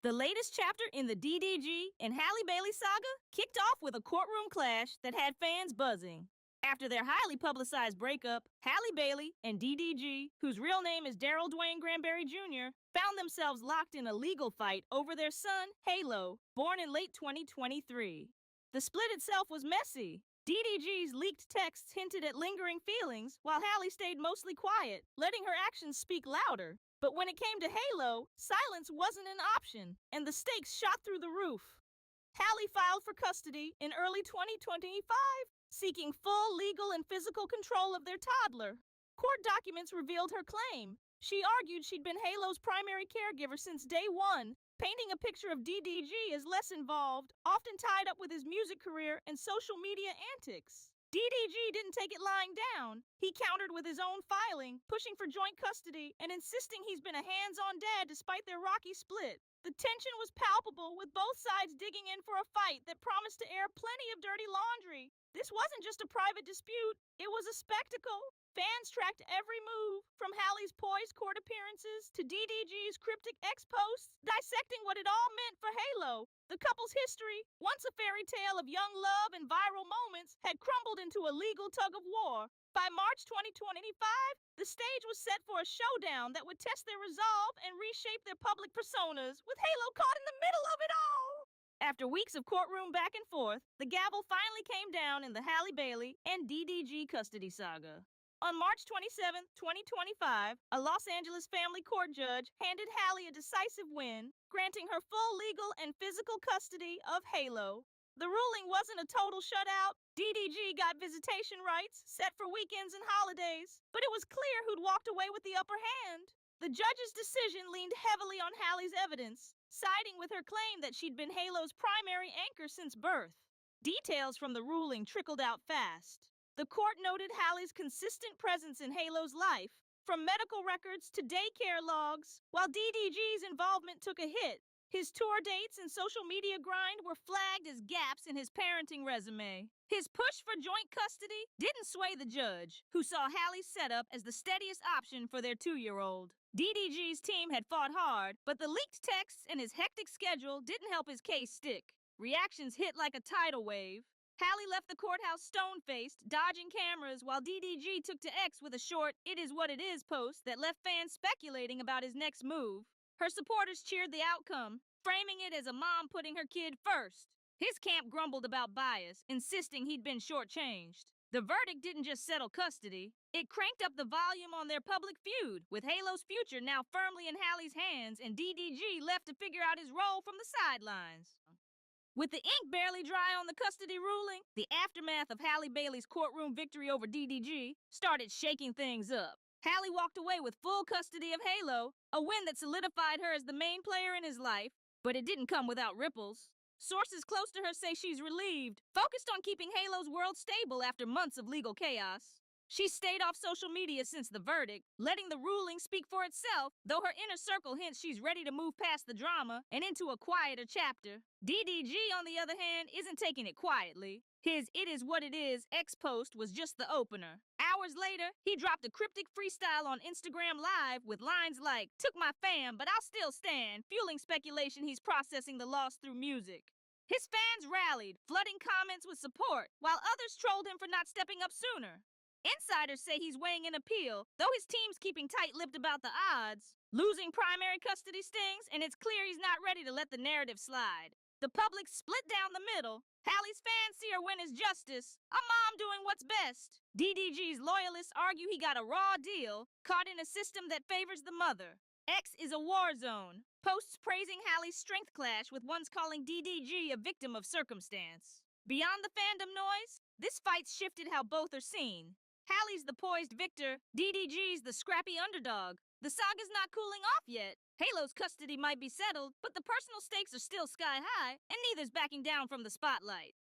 The latest chapter in the DDG and Halle Bailey saga kicked off with a courtroom clash that had fans buzzing. After their highly publicized breakup, Halle Bailey and DDG, whose real name is Daryl Dwayne Granberry Jr., found themselves locked in a legal fight over their son, Halo, born in late 2023. The split itself was messy. DDG's leaked texts hinted at lingering feelings, while Halle stayed mostly quiet, letting her actions speak louder. But when it came to Halo, silence wasn't an option, and the stakes shot through the roof. Halle filed for custody in early 2025, seeking full legal and physical control of their toddler. Court documents revealed her claim. She argued she'd been Halo's primary caregiver since day one, painting a picture of DDG as less involved, often tied up with his music career and social media antics. DDG didn't take it lying down. He countered with his own filing, pushing for joint custody and insisting he's been a hands-on dad despite their rocky split. The tension was palpable, with both sides digging in for a fight that promised to air plenty of dirty laundry. This wasn't just a private dispute, it was a spectacle. Fans tracked every move, from Halle's poised court appearances to DDG's cryptic ex-posts, dissecting what it all meant for Halo. The couple's history, once a fairy tale of young love and viral moments, had crumbled into a legal tug-of-war. By March 2025, the stage was set for a showdown that would test their resolve and reshape their public personas, with Halo caught in the middle of it all. After weeks of courtroom back and forth, the gavel finally came down in the Halle Bailey and DDG custody saga. On March 27, 2025, a Los Angeles family court judge handed Halle a decisive win, granting her full legal and physical custody of Halo. The ruling wasn't a total shutout. DDG got visitation rights, set for weekends and holidays, but it was clear who'd walked away with the upper hand. The judge's decision leaned heavily on Halle's evidence, siding with her claim that she'd been Halo's primary anchor since birth. Details from the ruling trickled out fast. The court noted Halle's consistent presence in Halo's life, from medical records to daycare logs, while DDG's involvement took a hit. His tour dates and social media grind were flagged as gaps in his parenting resume. His push for joint custody didn't sway the judge, who saw Halle's setup as the steadiest option for their 2-year-old. DDG's team had fought hard, but the leaked texts and his hectic schedule didn't help his case stick. Reactions hit like a tidal wave. Halle left the courthouse stone-faced, dodging cameras, while DDG took to X with a short "It is what it is" post that left fans speculating about his next move. Her supporters cheered the outcome, framing it as a mom putting her kid first. His camp grumbled about bias, insisting he'd been shortchanged. The verdict didn't just settle custody, it cranked up the volume on their public feud, with Halo's future now firmly in Halle's hands and DDG left to figure out his role from the sidelines. With the ink barely dry on the custody ruling, the aftermath of Halle Bailey's courtroom victory over DDG started shaking things up. Halle walked away with full custody of Halo, a win that solidified her as the main player in his life, but it didn't come without ripples. Sources close to her say she's relieved, focused on keeping Halo's world stable after months of legal chaos. She's stayed off social media since the verdict, letting the ruling speak for itself, though her inner circle hints she's ready to move past the drama and into a quieter chapter. DDG, on the other hand, isn't taking it quietly. His "It is what it is" ex-post was just the opener. Hours later, he dropped a cryptic freestyle on Instagram Live with lines like, "Took my fam, but I'll still stand," fueling speculation he's processing the loss through music. His fans rallied, flooding comments with support, while others trolled him for not stepping up sooner. Insiders say he's weighing an appeal, though his team's keeping tight-lipped about the odds. Losing primary custody stings, and it's clear he's not ready to let the narrative slide. The public split down the middle. Halle's fans see her win as justice, a mom doing what's best. DDG's loyalists argue he got a raw deal, caught in a system that favors the mother. X is a war zone. Posts praising Halle's strength clash with ones calling DDG a victim of circumstance. Beyond the fandom noise, this fight's shifted how both are seen. Halle's the poised victor, DDG's the scrappy underdog. The saga's not cooling off yet. Halo's custody might be settled, but the personal stakes are still sky high, and neither's backing down from the spotlight.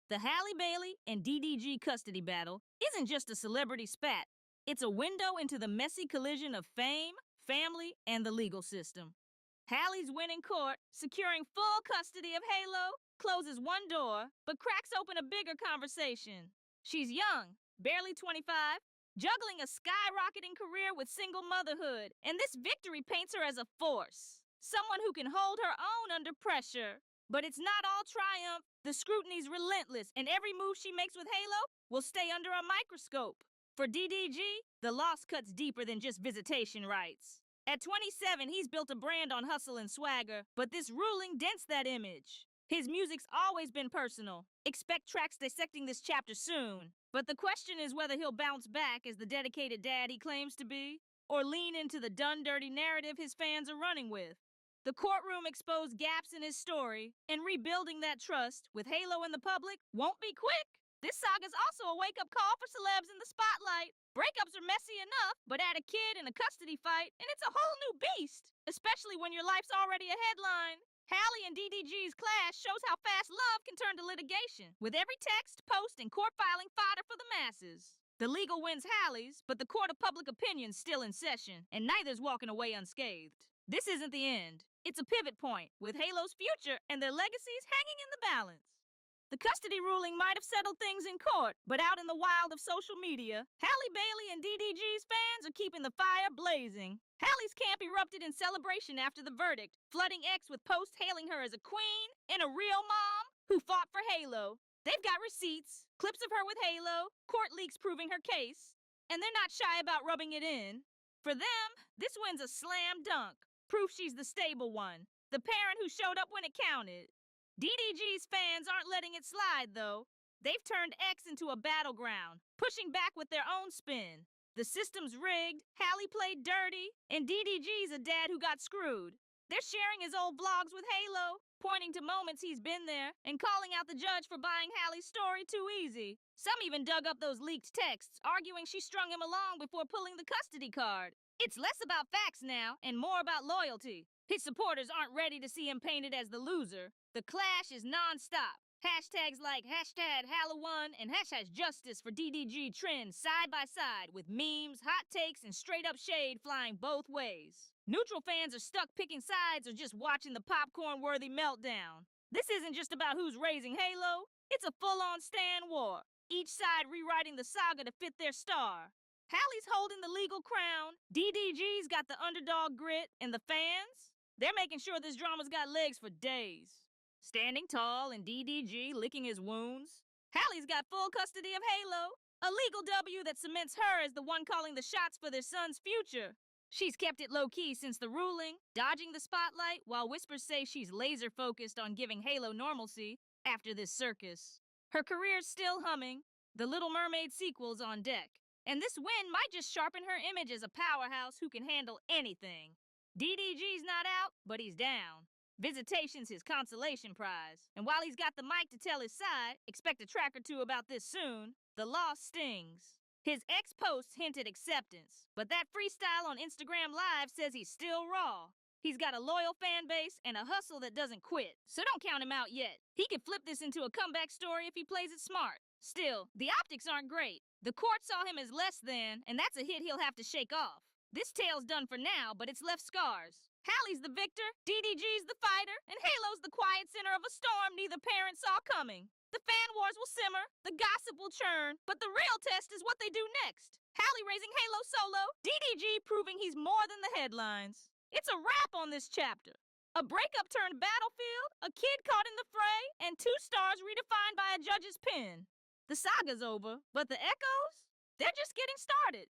The Halle Bailey and DDG custody battle isn't just a celebrity spat. It's a window into the messy collision of fame, family, and the legal system. Halle's win in court, securing full custody of Halo, closes one door, but cracks open a bigger conversation. She's young, barely 25, juggling a skyrocketing career with single motherhood, and this victory paints her as a force. someone who can hold her own under pressure. But it's not all triumph. The scrutiny's relentless, and every move she makes with Halo will stay under a microscope. For DDG, the loss cuts deeper than just visitation rights. At 27, he's built a brand on hustle and swagger, but this ruling dents that image. His music's always been personal. Expect tracks dissecting this chapter soon. But the question is whether he'll bounce back as the dedicated dad he claims to be, or lean into the done-dirty narrative his fans are running with. The courtroom exposed gaps in his story, and rebuilding that trust with Halo in the public won't be quick. This saga's also a wake-up call for celebs in the spotlight. Breakups are messy enough, but add a kid in a custody fight, and it's a whole new beast, especially when your life's already a headline. Hallie and DDG's clash shows how fast love can turn to litigation, with every text, post, and court filing fodder for the masses. The legal wins Hallie's, but the court of public opinion's still in session, and neither's walking away unscathed. This isn't the end. It's a pivot point, with Halo's future and their legacies hanging in the balance. The custody ruling might have settled things in court, but out in the wild of social media, Halle Bailey and DDG's fans are keeping the fire blazing. Halle's camp erupted in celebration after the verdict, flooding X with posts hailing her as a queen and a real mom who fought for Halo. They've got receipts, clips of her with Halo, court leaks proving her case, and they're not shy about rubbing it in. For them, this win's a slam dunk, proof she's the stable one, the parent who showed up when it counted. DDG's fans aren't letting it slide, though. They've turned X into a battleground, pushing back with their own spin. The system's rigged, Halle played dirty, and DDG's a dad who got screwed. They're sharing his old vlogs with Halo, pointing to moments he's been there, and calling out the judge for buying Halle's story too easy. Some even dug up those leaked texts, arguing she strung him along before pulling the custody card. It's less about facts now, and more about loyalty. His supporters aren't ready to see him painted as the loser. The clash is non-stop. Hashtags like #Halloween and #Justice for DDG trend side by side with memes, hot takes, and straight-up shade flying both ways. Neutral fans are stuck picking sides or just watching the popcorn-worthy meltdown. This isn't just about who's raising Halo. It's a full-on stan war, each side rewriting the saga to fit their star. Halle's holding the legal crown, DDG's got the underdog grit, and the fans? They're making sure this drama's got legs for days. Standing tall and DDG licking his wounds. Halle's got full custody of Halo, a legal W that cements her as the one calling the shots for their son's future. She's kept it low-key since the ruling, dodging the spotlight while whispers say she's laser-focused on giving Halo normalcy after this circus. Her career's still humming, the Little Mermaid sequel's on deck, and this win might just sharpen her image as a powerhouse who can handle anything. DDG's not out, but he's down. Visitation's his consolation prize, and while he's got the mic to tell his side, expect a track or two about this soon, the loss stings. His ex-posts hinted acceptance, but that freestyle on Instagram Live says he's still raw. He's got a loyal fan base and a hustle that doesn't quit, so don't count him out yet. He could flip this into a comeback story if he plays it smart. Still, the optics aren't great. The court saw him as less than, and that's a hit he'll have to shake off. This tale's done for now, but it's left scars. Halle's the victor, DDG's the fighter, and Halo's the quiet center of a storm neither parent saw coming. The fan wars will simmer, the gossip will churn, but the real test is what they do next. Halle raising Halo solo, DDG proving he's more than the headlines. It's a wrap on this chapter. A breakup turned battlefield, a kid caught in the fray, and 2 stars redefined by a judge's pen. The saga's over, but the echoes? They're just getting started.